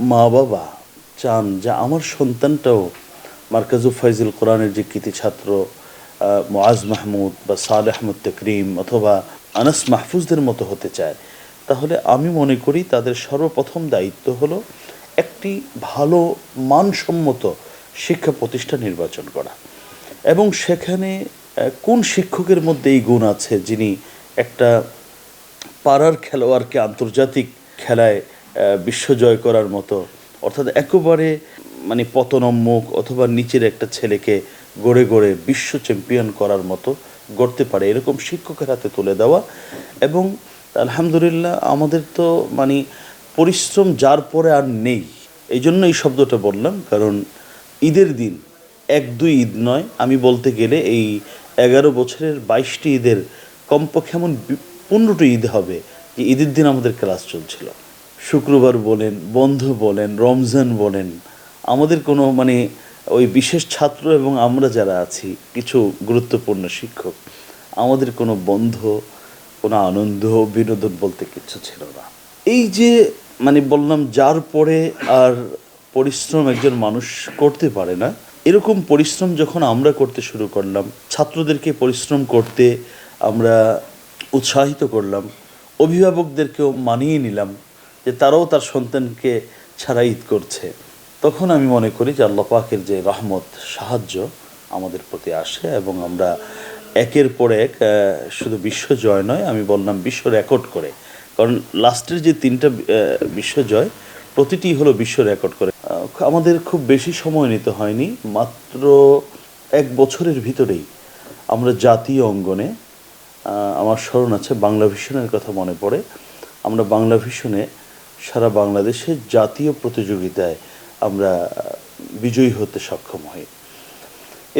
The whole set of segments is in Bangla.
মা বাবা চান যে আমার সন্তানটাও মার্কাজুল ফাইজুল কোরআনের যে কৃতি ছাত্র মুআজ মাহমুদ বা সালেহ আহমদ তাকরিম অথবা আনাস মাহফুজদের মতো হতে চায়, তাহলে আমি মনে করি তাদের সর্বপ্রথম দায়িত্ব হলো একটি ভালো মানসম্মত শিক্ষা প্রতিষ্ঠান নির্বাচন করা এবং সেখানে কোন শিক্ষকের মধ্যে এই গুণ আছে যিনি একটা পাড়ার খেলোয়াড়কে আন্তর্জাতিক খেলায় বিশ্ব জয় করার মতো, অর্থাৎ একেবারে মানে পতনোন্মুখ অথবা নিচের একটা ছেলেকে গড়ে গড়ে বিশ্ব চ্যাম্পিয়ন করার মতো গড়তে পারে এরকম শিক্ষকের হাতে তুলে দেওয়া। এবং আলহামদুলিল্লাহ আমাদের তো মানে পরিশ্রম যার পরে আর নেই, এই জন্য এই শব্দটা বললাম, কারণ ঈদের দিন এক দুই ঈদ নয়, আমি বলতে গেলে এই 11 বছরের 22টি ঈদের কমপক্ষে এমন 15টি ঈদ হবে যে ঈদের দিন আমাদের ক্লাস চলছিল। শুক্রবার বলেন, বন্ধ বলেন, রমজান বলেন, আমাদের কোনো মানে ওই বিশেষ ছাত্র এবং আমরা যারা আছি কিছু গুরুত্বপূর্ণ শিক্ষক, আমাদের কোনো বন্ধ, কোনো আনন্দ বিনোদন বলতে কিচ্ছু ছিল না। এই যে মানে বললাম যার পরে আর পরিশ্রম একজন মানুষ করতে পারে না, এরকম পরিশ্রম যখন আমরা করতে শুরু করলাম, ছাত্রদেরকে পরিশ্রম করতে আমরা উৎসাহিত করলাম, অভিভাবকদেরকেও মানিয়ে নিলাম যে তারাও তার সন্তানকে ছাড়া ঈদ করছে, তখন আমি মনে করি যে আল্লাহ পাকের যে রহমত সাহায্য আমাদের প্রতি আসে এবং আমরা একের পর এক শুধু বিশ্ব জয় নয়, আমি বললাম বিশ্ব রেকর্ড করে, কারণ লাস্টের যে 3টা বিশ্বজয় প্রতিটি হলো বিশ্ব রেকর্ড করে। আমাদের খুব বেশি সময় নিতে হয়নি, মাত্র 1 বছরের ভিতরেই আমরা জাতীয় অঙ্গনে, আমার স্মরণ আছে বাংলা ভিশনের কথা মনে পড়ে, আমরা বাংলা ভিশনে সারা বাংলাদেশের জাতীয় প্রতিযোগিতায় আমরা বিজয়ী হতে সক্ষম হই।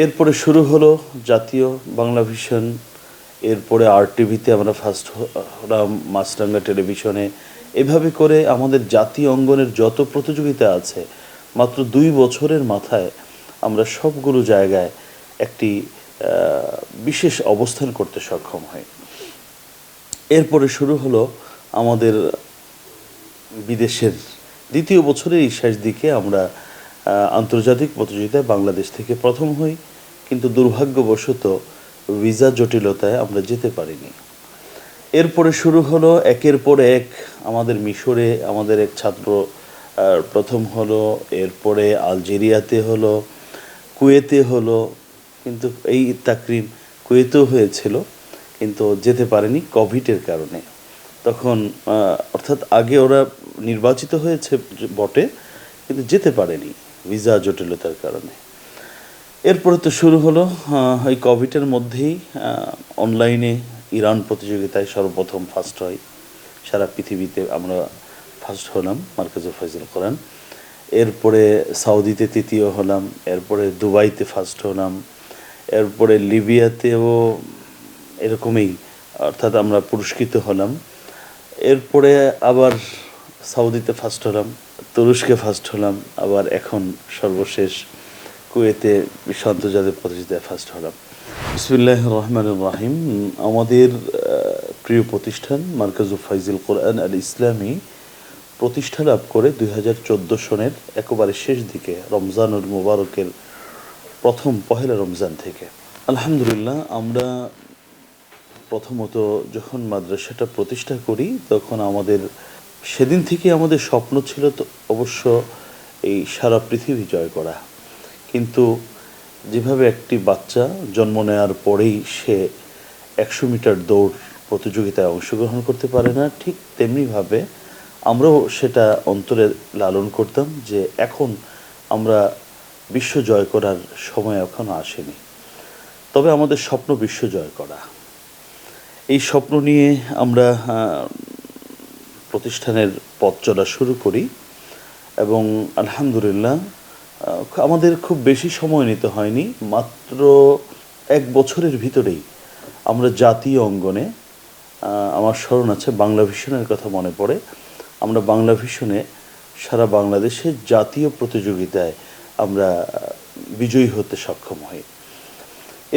এরপরে শুরু হলো জাতীয় বাংলা ভিশন, এরপরে আরটিভিতে আমরা ফার্স্ট হলাম, মাছরাঙ্গা টেলিভিশনে, এভাবে করে আমাদের জাতীয় অঙ্গনের যত প্রতিযোগিতা আছে মাত্র 2 বছরের মাথায় আমরা সবগুলো জায়গায় একটি বিশেষ অবস্থান করতে সক্ষম হই। এরপরে শুরু হলো আমাদের বিদেশের দ্বিতীয় বছরের এই শেষ দিকে আমরা আন্তর্জাতিক প্রতিযোগিতায় বাংলাদেশ থেকে প্রথম হই, কিন্তু দুর্ভাগ্যবশত ভিসা জটিলতায় আমরা যেতে পারিনি। এরপরে শুরু হলো একের পর এক, আমাদের মিশরে আমাদের এক ছাত্র প্রথম হলো, এরপরে আলজেরিয়াতে হলো, কুয়েতে হলো, কিন্তু এই তাকরিম কুয়েতেও হয়েছিল কিন্তু যেতে পারেনি কোভিডের কারণে। তখন অর্থাৎ আগে ওরা নির্বাচিত হয়েছে বটে কিন্তু যেতে পারেনি ভিসা জটিলতার কারণে। এরপরে তো শুরু হলো এই কোভিডের মধ্যেই অনলাইনে ইরান প্রতিযোগিতায় সর্বপ্রথম ফার্স্ট হয়, সারা পৃথিবীতে আমরা ফার্স্ট হলাম মার্কাজুল ফাইজুল কোরআন। এরপরে সৌদিতে তৃতীয় হলাম, এরপরে দুবাইতে ফার্স্ট হলাম, এরপরে লিবিয়াতেও এরকমই, অর্থাৎ আমরা পুরস্কৃত হলাম। এরপরে আবার সৌদিতে ফার্স্ট হলাম, তুরস্কে ফার্স্ট হলাম, আবার এখন সর্বশেষ কুয়েতে বিশ্ব আন্তর্জাতিক প্রতিযোগিতায় ফার্স্ট হলাম। বিসমিল্লাহির রহমানির রহিম। আমাদের প্রিয় প্রতিষ্ঠান মার্কাজুল ফাইজুল কোরআন আল ইসলামী প্রতিষ্ঠা লাভ করে 2014 সনের একেবারে শেষ দিকে রমজানুল মুবারকের প্রথম পহেলা রমজান থেকে। আলহামদুলিল্লাহ, আমরা প্রথমত যখন মাদ্রাসাটা প্রতিষ্ঠা করি তখন আমাদের সেদিন থেকে আমাদের স্বপ্ন ছিল তো অবশ্য এই সারা পৃথিবী জয় করা, কিন্তু যেভাবে একটি বাচ্চা জন্ম নেওয়ার পরেই সে 100 মিটার দৌড় প্রতিযোগিতায় অংশগ্রহণ করতে পারে না, ঠিক তেমনিভাবে আমরাও সেটা অন্তরে লালন করতাম যে এখন আমরা বিশ্ব জয় করার সময় এখনও আসেনি, তবে আমাদের স্বপ্ন বিশ্ব জয় করা। এই স্বপ্ন নিয়ে আমরা প্রতিষ্ঠানের পথ চলা শুরু করি এবং আলহামদুলিল্লাহ আমাদের খুব বেশি সময় নিতে হয়নি, মাত্র 1 বছরের ভিতরেই আমরা জাতীয় অঙ্গনে, আমার স্মরণ আছে বাংলা ভিশনের কথা মনে পড়ে, আমরা বাংলা ভিশনে সারা বাংলাদেশের জাতীয় প্রতিযোগিতায় আমরা বিজয়ী হতে সক্ষম হই।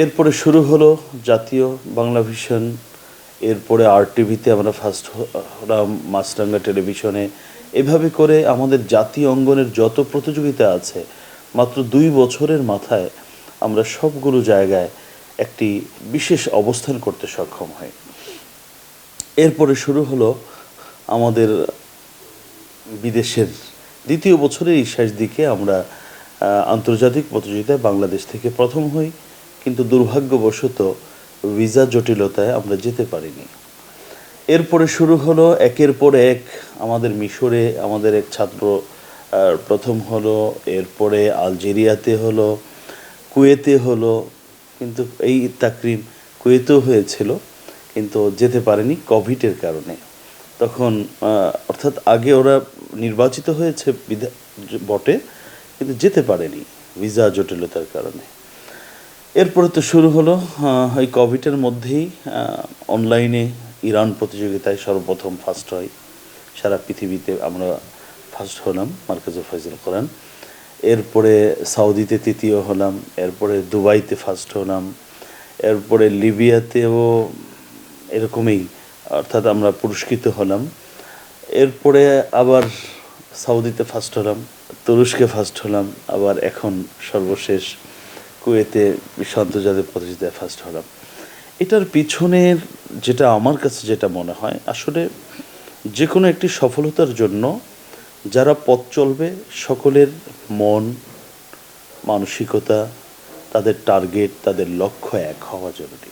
এরপরে শুরু হলো জাতীয় বাংলা ভিশন, এরপরে আরটিভিতে আমরা ফার্স্ট হলাম, মাছরাঙ্গা টেলিভিশনে, এভাবে করে আমাদের জাতীয় অঙ্গনের যত প্রতিযোগিতা আছে মাত্র 2 বছরের মাথায় আমরা সবগুলো জায়গায় একটি বিশেষ অবস্থান করতে সক্ষম হই। এরপরে শুরু হলো আমাদের বিদেশের দ্বিতীয় বছরের এই শেষ দিকে আমরা আন্তর্জাতিক প্রতিযোগিতায় বাংলাদেশ থেকে প্রথম হই, কিন্তু দুর্ভাগ্যবশত ভিসা জটিলতায় আমরা যেতে পারিনি। এরপরে শুরু হলো একের পর এক আমাদের মিশরে আমাদের এক ছাত্র প্রথম হলো, এরপরে আলজেরিয়াতে হলো, কুয়েতে হলো, কিন্তু এই তাকরিম কুয়েতেও হয়েছিল কিন্তু যেতে পারেনি কোভিডের কারণে। তখন অর্থাৎ আগে ওরা নির্বাচিত হয়েছে বটে, কিন্তু যেতে পারেনি ভিসা জটিলতার কারণে। এরপরে তো শুরু হলো এই কোভিডের মধ্যেই অনলাইনে ইরান প্রতিযোগিতায় সর্বপ্রথম ফার্স্ট হয়, সারা পৃথিবীতে আমরা ফার্স্ট হলাম মার্কাজুল ফাইজুল কোরআন। এরপরে সৌদিতে তৃতীয় হলাম, এরপরে দুবাইতে ফার্স্ট হলাম, এরপরে লিবিয়াতেও এরকমই, অর্থাৎ আমরা পুরস্কৃত হলাম। এরপরে আবার সৌদিতে ফার্স্ট হলাম, তুরস্কে ফার্স্ট হলাম, আবার এখন সর্বশেষ কুয়েতে বিশ্ব আন্তর্জাতিক প্রতিযোগিতায় ফার্স্ট হলাম। এটার পিছনের যেটা আমার কাছে যেটা মনে হয়, আসলে যে কোনো একটি সফলতার জন্য যারা পথ চলবে সকলের মন মানসিকতা, তাদের টার্গেট, তাদের লক্ষ্য এক হওয়া জরুরি।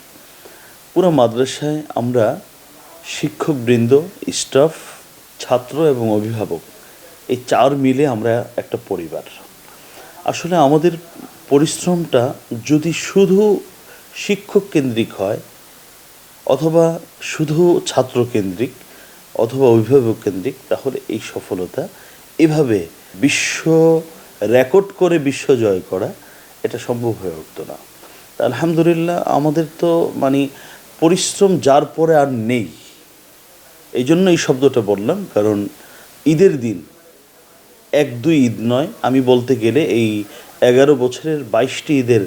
পুরো মাদ্রাসায় আমরা শিক্ষকবৃন্দ, স্টাফ, ছাত্র এবং অভিভাবক এই 4 মিলে আমরা একটা পরিবার। আসলে আমাদের পরিশ্রমটা যদি শুধু শিক্ষক কেন্দ্রিক হয় অথবা শুধু ছাত্র কেন্দ্রিক অথবা অভিভাবক কেন্দ্রিক, তাহলে এই সফলতা এভাবে বিশ্ব রেকর্ড করে বিশ্ব জয় করা এটা সম্ভব হয়ে উঠতো না। আলহামদুলিল্লাহ আমাদের তো পরিশ্রম যার পরে আর নেই, এই জন্য এই শব্দটা বললাম, কারণ ঈদের দিন 1-2 ঈদ নয়, আমি বলতে গেলে এই 11 বছরের 22টি ঈদের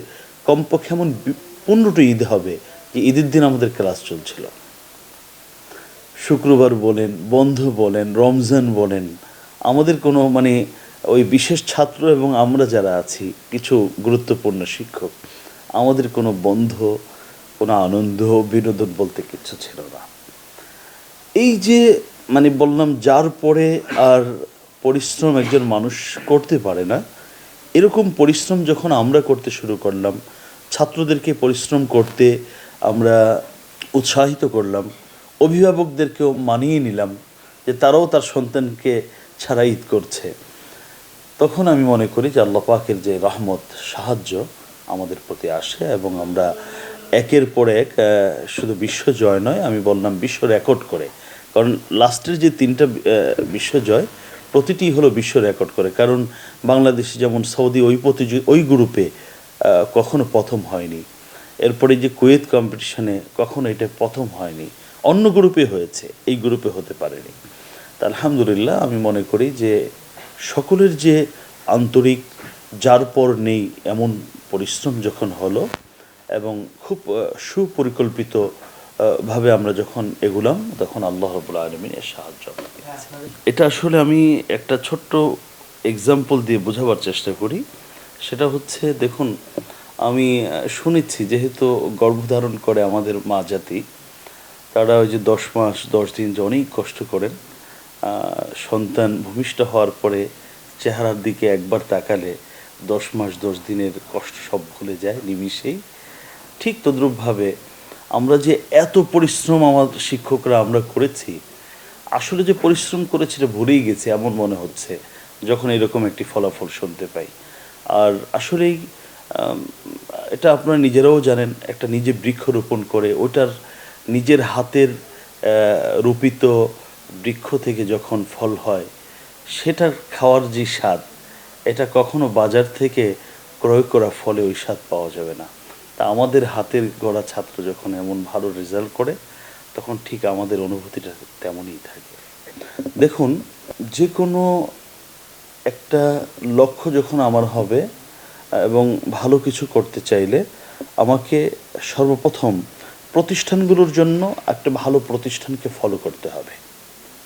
কমপক্ষে এমন 15টি ঈদ হবে যে ঈদের দিন আমাদের ক্লাস চলছিল। শুক্রবার বলেন, বন্ধ বলেন, রমজান বলেন, আমাদের কোনো ওই বিশেষ ছাত্র এবং আমরা যারা আছি কিছু গুরুত্বপূর্ণ শিক্ষক, আমাদের কোনো বন্ধ, কোনো আনন্দ বিনোদন বলতে কিচ্ছু ছিল না। এই যে বললাম যার পরে আর পরিশ্রম একজন মানুষ করতে পারে না, এরকম পরিশ্রম যখন আমরা করতে শুরু করলাম, ছাত্রদেরকে পরিশ্রম করতে আমরা উৎসাহিত করলাম, অভিভাবকদেরকেও মানিয়ে নিলাম যে তারাও তার সন্তানকে ছাড়া ঈদ করছে, তখন আমি মনে করি যে আল্লাহ পাকের যে রহমত, সাহায্য আমাদের প্রতি আসে এবং আমরা একের পর এক শুধু বিশ্ব জয় নয়, আমি বললাম বিশ্ব রেকর্ড করে, কারণ লাস্টের যে 3টা বিশ্ব জয় প্রতিটি হলো বিশ্ব রেকর্ড করে। কারণ বাংলাদেশ যেমন সৌদি ওই গ্রুপে কখনো প্রথম হয়নি, এরপরে যে কুয়েত কম্পিটিশনে কখনো এটা প্রথম হয়নি, অন্য গ্রুপে হয়েছে, এই গ্রুপে হতে পারেনি। তা আলহামদুলিল্লাহ আমি মনে করি যে সকলের যে আন্তরিক, যার পর নেই এমন পরিশ্রম যখন হলো এবং খুব সুপরিকল্পিত ভাবে আমরা যখন এগুলাম, তখন আল্লাহ রাব্বুল আলামিনের সাহায্য। এটা আসলে আমি একটা ছোট্ট এক্সাম্পল দিয়ে বোঝাবার চেষ্টা করি। সেটা হচ্ছে, দেখুন আমি শুনেছি যেহেতু গর্ভধারণ করে আমাদের মা জাতি, তারা ওই যে 10 মাস 10 দিন যে অনেক কষ্ট করেন, সন্তান ভূমিষ্ঠ হওয়ার পরে চেহারার দিকে একবার তাকালে 10 মাস 10 দিনের কষ্ট সব ভুলে যায় নিমিষেই। ঠিক তদ্রূপভাবে আমরা যে এত পরিশ্রম আমাদের শিক্ষকরা আমরা করেছি, আসলে যে পরিশ্রম করেছি এটা ভুলেই গেছি এমন মনে হচ্ছে যখন এরকম একটি ফলাফল শুনতে পাই। আর আসলেই এটা আপনারা নিজেরাও জানেন, একটা নিজে বৃক্ষরোপণ করে ওটার নিজের হাতের রোপিত বৃক্ষ থেকে যখন ফল হয়, সেটার খাওয়ার যে স্বাদ, এটা কখনো বাজার থেকে ক্রয় করা ফলে ওই স্বাদ পাওয়া যাবে না। তা আমাদের হাতের গড়া ছাত্র যখন এমন ভালো রেজাল্ট করে, তখন ঠিক আমাদের অনুভূতিটা তেমনই থাকে। দেখুন, যে কোনো একটা লক্ষ্য যখন আমার হবে এবং ভালো কিছু করতে চাইলে আমাকে সর্বপ্রথম প্রতিষ্ঠানগুলোর জন্য একটা ভালো প্রতিষ্ঠানকে ফলো করতে হবে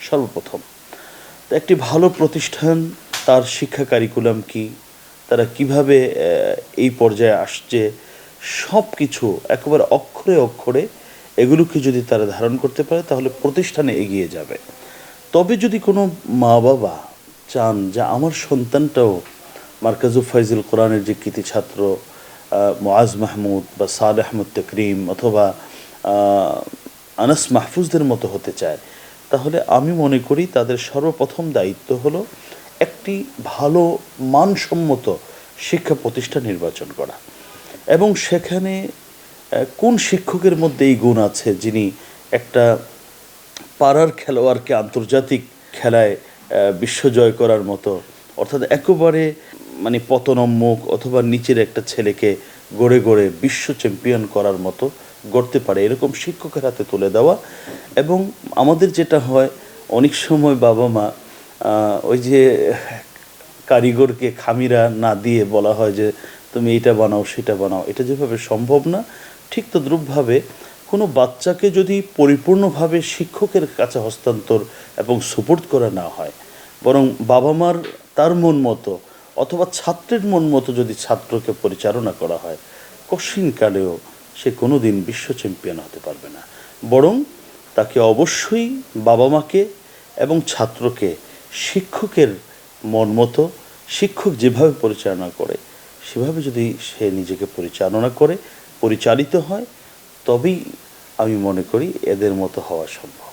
সর্বপ্রথম। তো একটি ভালো প্রতিষ্ঠান তার শিক্ষা কারিকুলাম কি, তারা কিভাবে এই পর্যায়ে আসছে, সব কিছু একেবারে অক্ষরে অক্ষরে এগুলোকে যদি তারা ধারণ করতে পারে তাহলে প্রতিষ্ঠানে এগিয়ে যাবে। তবে যদি কোনো মা বাবা চান যে আমার সন্তানটাও মার্কাজুল ফাইজুল কোরআনের যে কৃতি ছাত্র মুআজ মাহমুদ বা সালেহ আহমদ তাকরিম অথবা আনাস মাহফুজদের মতো হতে চায়, তাহলে আমি মনে করি তাদের সর্বপ্রথম দায়িত্ব হলো একটি ভালো মানসম্মত শিক্ষা প্রতিষ্ঠান নির্বাচন করা এবং সেখানে কোন শিক্ষকের মধ্যে এই গুণ আছে যিনি একটা পাড়ার খেলোয়াড়কে আন্তর্জাতিক খেলায় বিশ্বজয় করার মতো, অর্থাৎ একেবারে মানে পতনোন্মুখ অথবা নিচের একটা ছেলেকে গড়ে গড়ে বিশ্ব চ্যাম্পিয়ন করার মতো গড়তে পারে এরকম শিক্ষকের হাতে তুলে দেওয়া। এবং আমাদের যেটা হয় অনেক সময় বাবা মা ওই যে কারিগরকে খামিরা না দিয়ে বলা হয় যে তুমি এইটা বানাও সেটা বানাও, এটা যেভাবে সম্ভব না ঠিক তদ্রূপভাবে কোনো বাচ্চাকে যদি পরিপূর্ণভাবে শিক্ষকের কাছে হস্তান্তর এবং সুপুর্দ করা না হয়, বরং বাবা মার তার মন মতো অথবা ছাত্রের মন মতো যদি ছাত্রকে পরিচালনা করা হয়, কশিনকালেও সে কোনো দিন বিশ্ব চ্যাম্পিয়ন হতে পারবে না। বরং তাকে অবশ্যই বাবা মাকে এবং ছাত্রকে শিক্ষকের মন মতো, শিক্ষক যেভাবে পরিচালনা করে সেভাবে যদি সে নিজেকে পরিচালনা করে, পরিচালিত হয়, তবেই আমি মনে করি এদের মতো হওয়া সম্ভব।